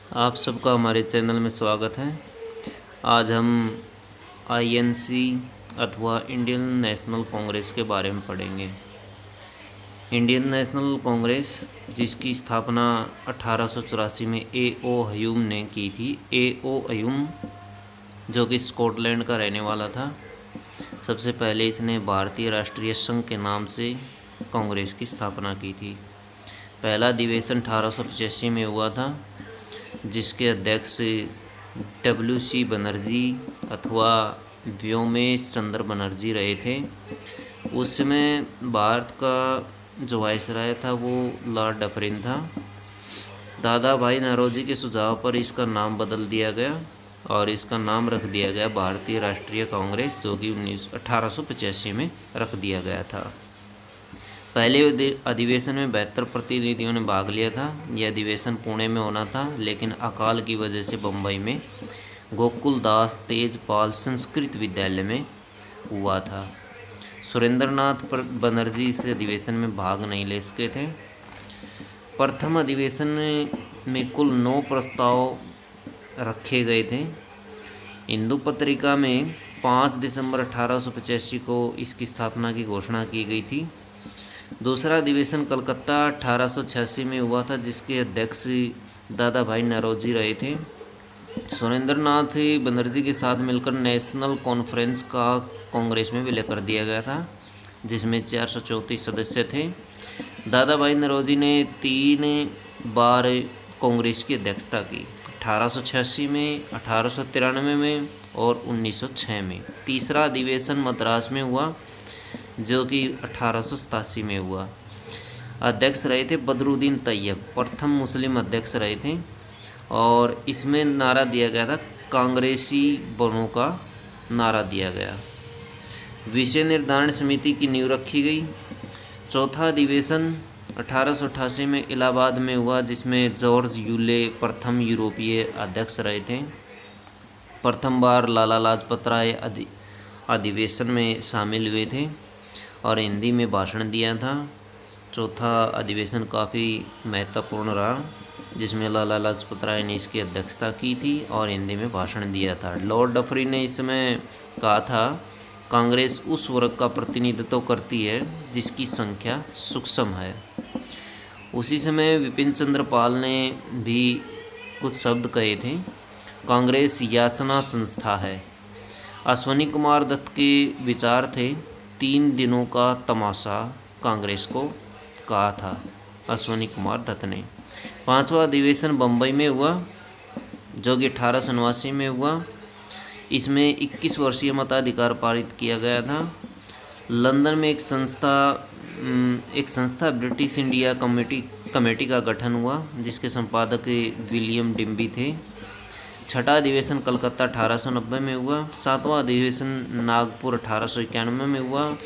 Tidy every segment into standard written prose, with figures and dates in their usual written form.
आप सबका हमारे चैनल में स्वागत है। आज हम आईएनसी अथवा इंडियन नेशनल कांग्रेस के बारे में पढ़ेंगे। इंडियन नेशनल कांग्रेस जिसकी स्थापना 1884 में ए.ओ. ह्यूम ने की थी। ए.ओ. ह्यूम जो कि स्कॉटलैंड का रहने वाला था। सबसे पहले इसने भारतीय राष्ट्रीय संघ के नाम से कांग्रेस की स्थापना की थी। पहला अधिवेशन 1885 में हुआ था, जिसके अध्यक्ष डब्ल्यू.सी. बनर्जी अथवा व्योमेश चंद्र बनर्जी रहे थे। उस समय भारत का जो वायसराय था वो लॉर्ड डफरिन था। दादा भाई नौरोजी के सुझाव पर इसका नाम बदल दिया गया और इसका नाम रख दिया गया भारतीय राष्ट्रीय कांग्रेस, जो कि 1885 में रख दिया गया था। पहले अधिवेशन में 72 प्रतिनिधियों ने भाग लिया था। यह अधिवेशन पुणे में होना था, लेकिन अकाल की वजह से बम्बई में गोकुल दास तेजपाल संस्कृत विद्यालय में हुआ था। सुरेंद्रनाथ बनर्जी इस अधिवेशन में भाग नहीं ले सके थे। प्रथम अधिवेशन में कुल 9 प्रस्ताव रखे गए थे। हिंदू पत्रिका में 5 दिसंबर 1885 को इसकी स्थापना की घोषणा की गई थी। दूसरा अधिवेशन कलकत्ता 1886 में हुआ था, जिसके अध्यक्ष दादा भाई नौरोजी रहे थे। सुरेंद्रनाथ बनर्जी के साथ मिलकर नेशनल कॉन्फ्रेंस का कांग्रेस में विलय कर दिया गया था, जिसमें 434 सदस्य थे। दादा भाई नौरोजी ने 3 बार कांग्रेस की अध्यक्षता की, 1886 में, 1893 में और 1906 में। तीसरा अधिवेशन मद्रास में हुआ, जो कि 1887 में हुआ। अध्यक्ष रहे थे बदरुद्दीन तैयब, प्रथम मुस्लिम अध्यक्ष रहे थे। और इसमें नारा दिया गया था, कांग्रेसी बनों का नारा दिया गया। विषय निर्धारण समिति की नींव रखी गई। चौथा अधिवेशन 1888 में इलाहाबाद में हुआ, जिसमें जॉर्ज यूले प्रथम यूरोपीय अध्यक्ष रहे थे। प्रथम बार लाला लाजपत राय अधिवेशन में शामिल हुए थे और हिंदी में भाषण दिया था। चौथा अधिवेशन काफ़ी महत्वपूर्ण रहा, जिसमें लाला लाजपत राय ने इसकी अध्यक्षता की थी और हिंदी में भाषण दिया था। लॉर्ड डफरिन ने इसमें कहा था, कांग्रेस उस वर्ग का प्रतिनिधित्व करती है जिसकी संख्या सूक्ष्म है। उसी समय विपिन चंद्र पाल ने भी कुछ शब्द कहे थे, कांग्रेस याचना संस्था है। अश्वनी कुमार दत्त के विचार थे, 3 दिनों का तमाशा कांग्रेस को कहा था अश्वनी कुमार दत्त ने। 5वां अधिवेशन बम्बई में हुआ, जो कि 1889 में हुआ। इसमें 21 वर्षीय मताधिकार पारित किया गया था। लंदन में एक संस्था ब्रिटिश इंडिया कमेटी का गठन हुआ, जिसके संपादक विलियम डिम्बी थे। छठा अधिवेशन कलकत्ता 1890 में हुआ। 7वां अधिवेशन नागपुर 1891 में हुआ।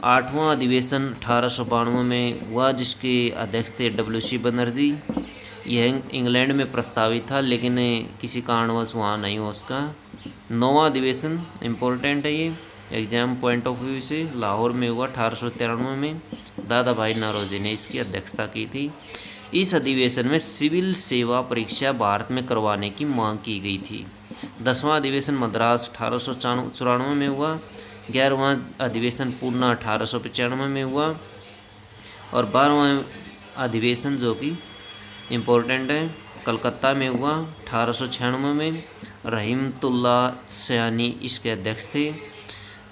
8वां अधिवेशन 1892 में हुआ, जिसके अध्यक्ष थे डब्ल्यू.सी. बनर्जी। यह इंग्लैंड में प्रस्तावित था, लेकिन किसी कारणवश वहाँ नहीं हो सका। 9वां अधिवेशन इम्पोर्टेंट है, ये एग्जाम पॉइंट ऑफ व्यू से, लाहौर में हुआ 1893 में। दादा भाई नौरोजी ने इसकी अध्यक्षता की थी। इस अधिवेशन में सिविल सेवा परीक्षा भारत में करवाने की मांग की गई थी। 10वां अधिवेशन मद्रास 1894 में हुआ। 11वां अधिवेशन पूना 1895 में हुआ। और 12वां अधिवेशन, जो कि इम्पोर्टेंट है, कलकत्ता में हुआ 1896 में। रहीमतुल्ला सयानी इसके अध्यक्ष थे।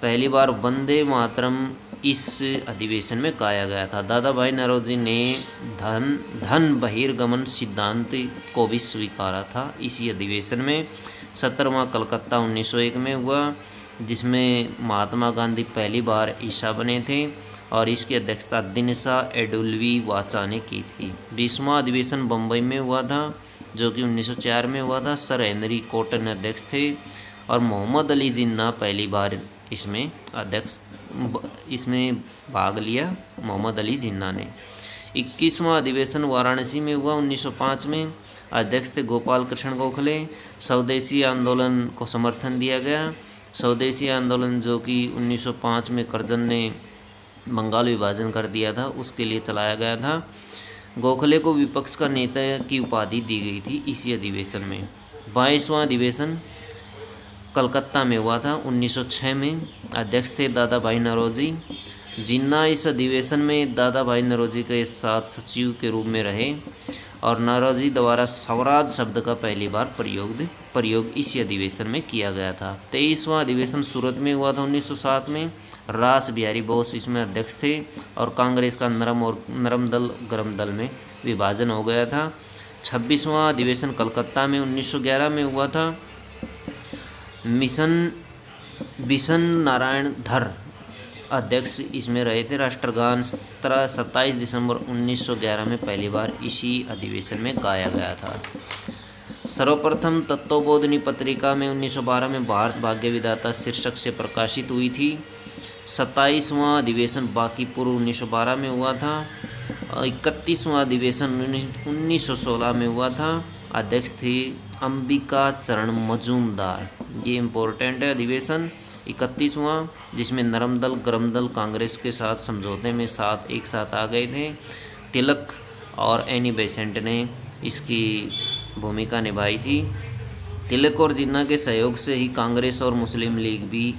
पहली बार वंदे मातरम इस अधिवेशन में गाया गया था। दादा भाई नौरोजी ने धन बहिर्गमन सिद्धांत को भी स्वीकारा था इसी अधिवेशन में। 17वां कलकत्ता 1901 में हुआ, जिसमें महात्मा गांधी पहली बार ईसा बने थे और इसकी अध्यक्षता दिनशा एडुल्वी वाचा ने की थी। 20वां अधिवेशन बम्बई में हुआ था, जो कि 1904 में हुआ था। सर हेनरी कॉटन अध्यक्ष थे और मोहम्मद अली जिन्ना पहली बार इसमें भाग लिया, मोहम्मद अली जिन्ना ने। 21वां अधिवेशन वाराणसी में हुआ 1905 में। अध्यक्ष थे गोपाल कृष्ण गोखले। स्वदेशी आंदोलन को समर्थन दिया गया। स्वदेशी आंदोलन, जो कि 1905 में करजन ने बंगाल विभाजन कर दिया था, उसके लिए चलाया गया था। गोखले को विपक्ष का नेता की उपाधि दी गई थी इसी अधिवेशन में। 22वां अधिवेशन कलकत्ता में हुआ था 1906 में। अध्यक्ष थे दादा भाई नौरोजी जिन्ना। इस अधिवेशन में दादा भाई नौरोजी के साथ सचिव के रूप में रहे और नौरोजी द्वारा स्वराज शब्द का पहली बार प्रयोग इसी अधिवेशन में किया गया था। 23वां अधिवेशन सूरत में हुआ था 1907 में। रास बिहारी बोस इसमें अध्यक्ष थे और कांग्रेस का नरम दल गरम दल में विभाजन हो गया था। 26वां अधिवेशन कलकत्ता में 1911 में हुआ था। बिशन नारायण धर अध्यक्ष इसमें रहे थे। राष्ट्रगान 27 दिसंबर 1911 में पहली बार इसी अधिवेशन में गाया गया था। सर्वप्रथम तत्वबोधिनी पत्रिका में 1912 में भारत भाग्य विधाता शीर्षक से प्रकाशित हुई थी। 27वां अधिवेशन बांकीपुर 1912 में हुआ था। 31वां अधिवेशन 1916 में हुआ था। अध्यक्ष थे अंबिका चरण मजूमदार। ये इम्पोर्टेंट है अधिवेशन 31वां, जिसमें नरम दल गरम दल कांग्रेस के साथ समझौते में एक साथ आ गए थे। तिलक और एनी बेसेंट ने इसकी भूमिका निभाई थी। तिलक और जिन्ना के सहयोग से ही कांग्रेस और मुस्लिम लीग भी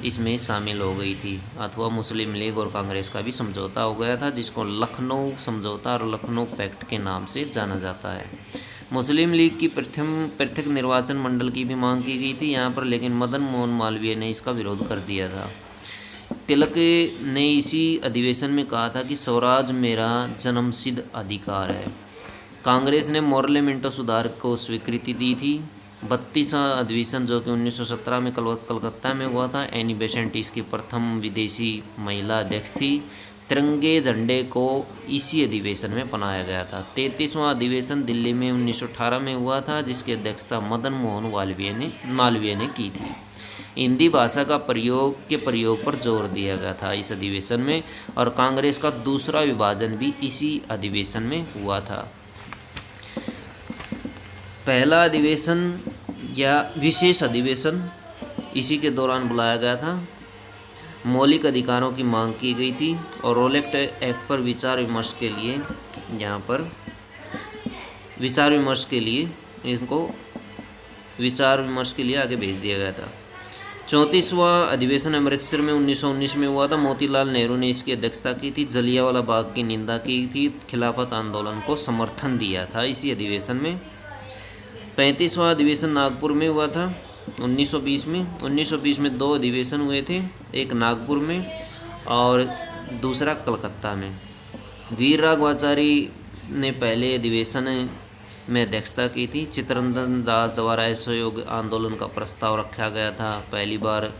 इसमें शामिल हो गई थी, अथवा मुस्लिम लीग और कांग्रेस का भी समझौता हो गया था, जिसको लखनऊ समझौता और लखनऊ पैक्ट के नाम से जाना जाता है। मुस्लिम लीग की पृथक निर्वाचन मंडल की भी मांग की गई थी यहाँ पर, लेकिन मदन मोहन मालवीय ने इसका विरोध कर दिया था। तिलक ने इसी अधिवेशन में कहा था कि स्वराज मेरा जन्मसिद्ध अधिकार है। कांग्रेस ने मोर्ले मिंटो सुधार को स्वीकृति दी थी। 32वां अधिवेशन जो कि 1917 में कलकत्ता में हुआ था। एनी बेसेंट इसकी प्रथम विदेशी महिला अध्यक्ष थी। तिरंगे झंडे को इसी अधिवेशन में बनाया गया था। 33वां अधिवेशन दिल्ली में 1918 में हुआ था, जिसकी अध्यक्षता मदन मोहन मालवीय ने की थी। हिंदी भाषा का प्रयोग पर जोर दिया गया था इस अधिवेशन में, और कांग्रेस का दूसरा विभाजन भी इसी अधिवेशन में हुआ था। पहला अधिवेशन या विशेष अधिवेशन इसी के दौरान बुलाया गया था। मौलिक अधिकारों की मांग की गई थी और रोलेक्ट एक्ट पर विचार विमर्श के लिए आगे भेज दिया गया था। 34वां अधिवेशन अमृतसर में 1919 में हुआ था। मोतीलाल नेहरू ने इसकी अध्यक्षता की थी। जलियांवाला बाग की निंदा की थी। खिलाफत आंदोलन को समर्थन दिया था इसी अधिवेशन में। 35वां अधिवेशन नागपुर में हुआ था 1920 में। 1920 में 2 अधिवेशन हुए थे, एक नागपुर में और दूसरा कलकत्ता में। वीर राघवाचारी ने पहले अधिवेशन में अध्यक्षता की थी। चित्तरंजन दास द्वारा असहयोग आंदोलन का प्रस्ताव रखा गया था। पहली बार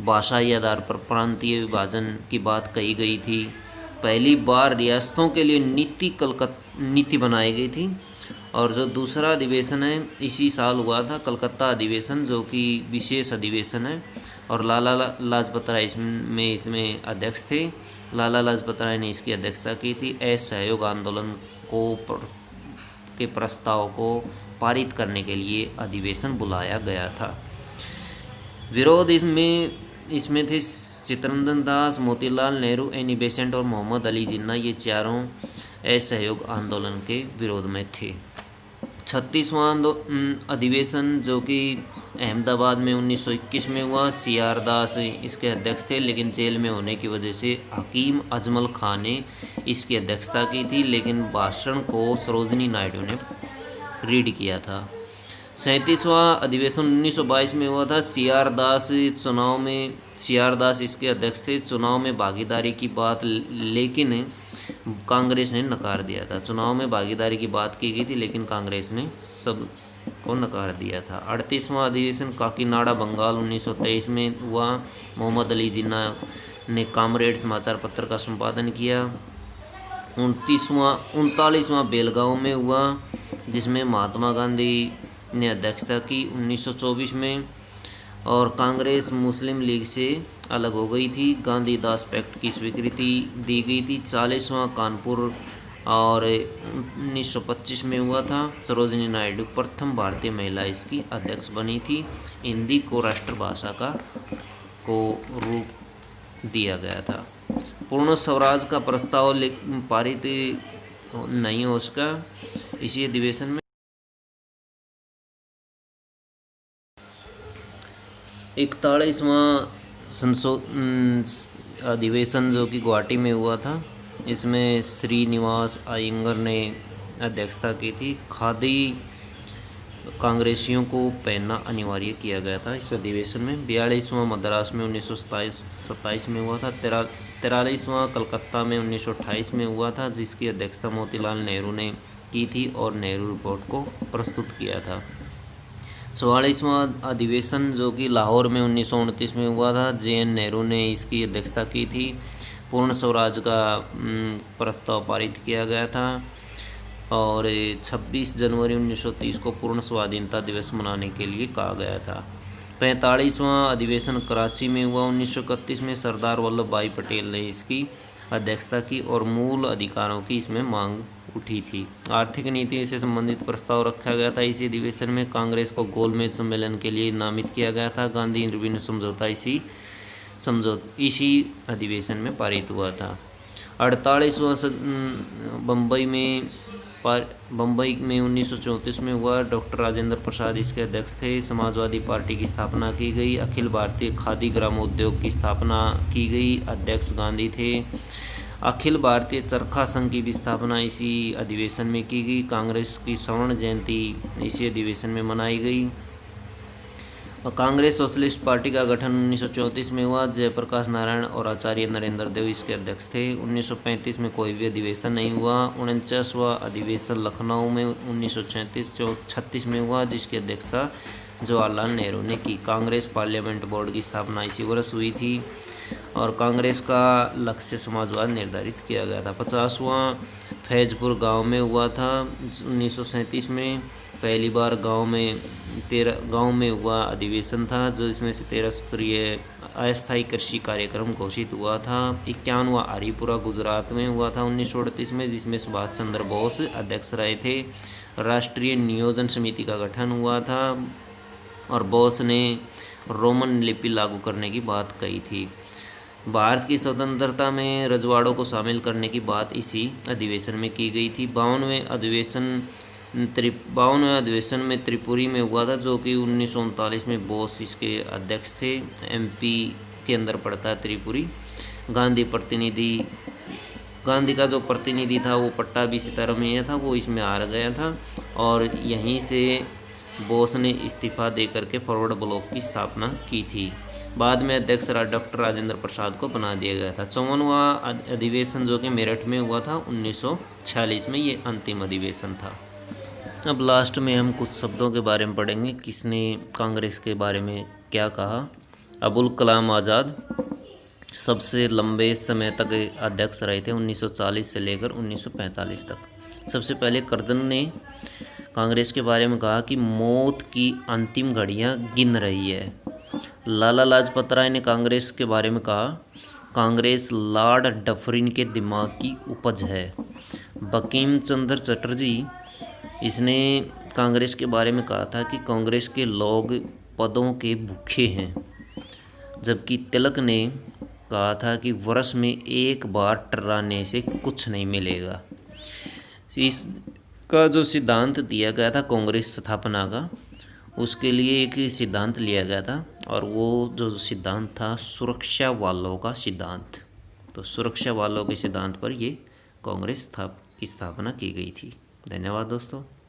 भाषाई आधार पर प्रांतीय विभाजन की बात कही गई थी। पहली बार रियासतों के लिए नीति बनाई गई थी। और जो दूसरा अधिवेशन है इसी साल हुआ था, कलकत्ता अधिवेशन, जो कि विशेष अधिवेशन है, और लाला लाजपत राय इसमें अध्यक्ष थे। लाला लाजपत राय ने इसकी अध्यक्षता की थी। असहयोग आंदोलन के प्रस्ताव को पारित करने के लिए अधिवेशन बुलाया गया था। विरोध इसमें थे चित्तरंजन दास, मोतीलाल नेहरू, एनी बेसेंट और मोहम्मद अली जिन्ना। ये चारों असहयोग आंदोलन के विरोध में थे। 36वां अधिवेशन जो कि अहमदाबाद में 1921 में हुआ। CR दास इसके अध्यक्ष थे, लेकिन जेल में होने की वजह से हकीम अजमल खान ने इसकी अध्यक्षता की थी, लेकिन भाषण को सरोजनी नायडू ने रीड किया था। 37वां अधिवेशन 1922 में हुआ था। CR दास इसके अध्यक्ष थे। चुनाव में भागीदारी की बात लेकिन कांग्रेस ने नकार दिया था। चुनाव में भागीदारी की बात की गई थी, लेकिन कांग्रेस ने सब को नकार दिया था। 38वां अधिवेशन काकीनाडा बंगाल 1923 में हुआ। मोहम्मद अली जिन्ना ने कामरेड समाचार पत्र का संपादन किया। 39वां बेलगांव में हुआ, जिसमें महात्मा गांधी ने अध्यक्षता की 1924 में, और कांग्रेस मुस्लिम लीग से अलग हो गई थी। गांधी दास पैक्ट की स्वीकृति दी गई थी। 40वां कानपुर और 1925 में हुआ था। सरोजनी नायडू प्रथम भारतीय महिला इसकी अध्यक्ष बनी थी। हिंदी को राष्ट्रभाषा को रूप दिया गया था। पूर्ण स्वराज का प्रस्ताव पारित नहीं हो सका। इसी अधिवेशन में 41वां अधिवेशन जो कि गुवाहाटी में हुआ था, इसमें श्रीनिवास अयंगर ने अध्यक्षता की थी। खादी कांग्रेसियों को पहनना अनिवार्य किया गया था इस अधिवेशन में। 42वां मद्रास में 1927 में हुआ था। 43वां कलकत्ता में 1928 में हुआ था, जिसकी अध्यक्षता मोतीलाल नेहरू ने की थी और नेहरू रिपोर्ट को प्रस्तुत किया था। 44वां अधिवेशन जो कि लाहौर में 1929 में हुआ था, JN नेहरू ने इसकी अध्यक्षता की थी। पूर्ण स्वराज का प्रस्ताव पारित किया गया था और 26 जनवरी 1930 को पूर्ण स्वाधीनता दिवस मनाने के लिए कहा गया था। 45वां अधिवेशन कराची में हुआ 1931 में। सरदार वल्लभ भाई पटेल ने इसकी अध्यक्षता की और मूल अधिकारों की इसमें मांग उठी थी। आर्थिक नीति से संबंधित प्रस्ताव रखा गया था। इसी अधिवेशन में कांग्रेस को गोलमेज सम्मेलन के लिए नामित किया गया था। गांधी इंद्रबीन समझौता इसी अधिवेशन में पारित हुआ था। 48वां बम्बई में 1934 में हुआ। डॉक्टर राजेंद्र प्रसाद इसके अध्यक्ष थे। समाजवादी पार्टी की स्थापना की गई। अखिल भारतीय खादी ग्रामोद्योग की स्थापना की गई। अध्यक्ष गांधी थे। अखिल भारतीय चरखा संघ की भी स्थापना इसी अधिवेशन में की गई। कांग्रेस की स्वर्ण जयंती इसी अधिवेशन में मनाई गई। कांग्रेस सोशलिस्ट पार्टी का गठन 1934 में हुआ। जयप्रकाश नारायण और आचार्य नरेंद्र देव इसके अध्यक्ष थे। 1935 में कोई भी अधिवेशन नहीं हुआ। 49वां अधिवेशन लखनऊ में 1936 में हुआ, जिसकी अध्यक्षता जवाहरलाल नेहरू ने की। कांग्रेस पार्लियामेंट बोर्ड की स्थापना इसी वर्ष हुई थी और कांग्रेस का लक्ष्य समाजवाद निर्धारित किया गया था। 50वां फैजपुर गांव में हुआ था 1937 में। पहली बार गांव में हुआ अधिवेशन था, जो इसमें से 13 सूत्रीय अस्थायी कृषि कार्यक्रम घोषित हुआ था। 51वां हरिपुरा गुजरात में हुआ था 1938 में, जिसमें सुभाष चंद्र बोस अध्यक्ष रहे थे। राष्ट्रीय नियोजन समिति का गठन हुआ था और बोस ने रोमन लिपि लागू करने की बात कही थी। भारत की स्वतंत्रता में रजवाड़ों को शामिल करने की बात इसी अधिवेशन में की गई थी। 52वें अधिवेशन में त्रिपुरी में हुआ था, जो कि 1939 में बोस इसके अध्यक्ष थे। MP के अंदर पड़ता है त्रिपुरी। गांधी का जो प्रतिनिधि था वो पट्टाभी सीतारामैया था, वो इसमें हार गया था और यहीं से बोस ने इस्तीफा दे करके फॉरवर्ड ब्लॉक की स्थापना की थी। बाद में अध्यक्ष डॉक्टर राजेंद्र प्रसाद को बना दिया गया था। 54वां अधिवेशन जो कि मेरठ में हुआ था 1946 में, ये अंतिम अधिवेशन था। अब लास्ट में हम कुछ शब्दों के बारे में पढ़ेंगे, किसने कांग्रेस के बारे में क्या कहा। अबुल कलाम आज़ाद सबसे लंबे समय तक अध्यक्ष रहे थे, 1940 से लेकर 1945 तक। सबसे पहले करजन ने कांग्रेस के बारे में कहा कि मौत की अंतिम घड़ियां गिन रही है। लाला लाजपत राय ने कांग्रेस के बारे में कहा, कांग्रेस लॉर्ड डफरिन के दिमाग की उपज है। बंकिम चंद्र चटर्जी इसने कांग्रेस के बारे में कहा था कि कांग्रेस के लोग पदों के भूखे हैं, जबकि तिलक ने कहा था कि वर्ष में एक बार टर्राने से कुछ नहीं मिलेगा। इसका जो सिद्धांत दिया गया था कांग्रेस स्थापना का, उसके लिए एक सिद्धांत लिया गया था और वो जो सिद्धांत था सुरक्षा वालों का सिद्धांत। तो सुरक्षा वालों के सिद्धांत पर ये कांग्रेस स्थापना की गई थी। धन्यवाद दोस्तों।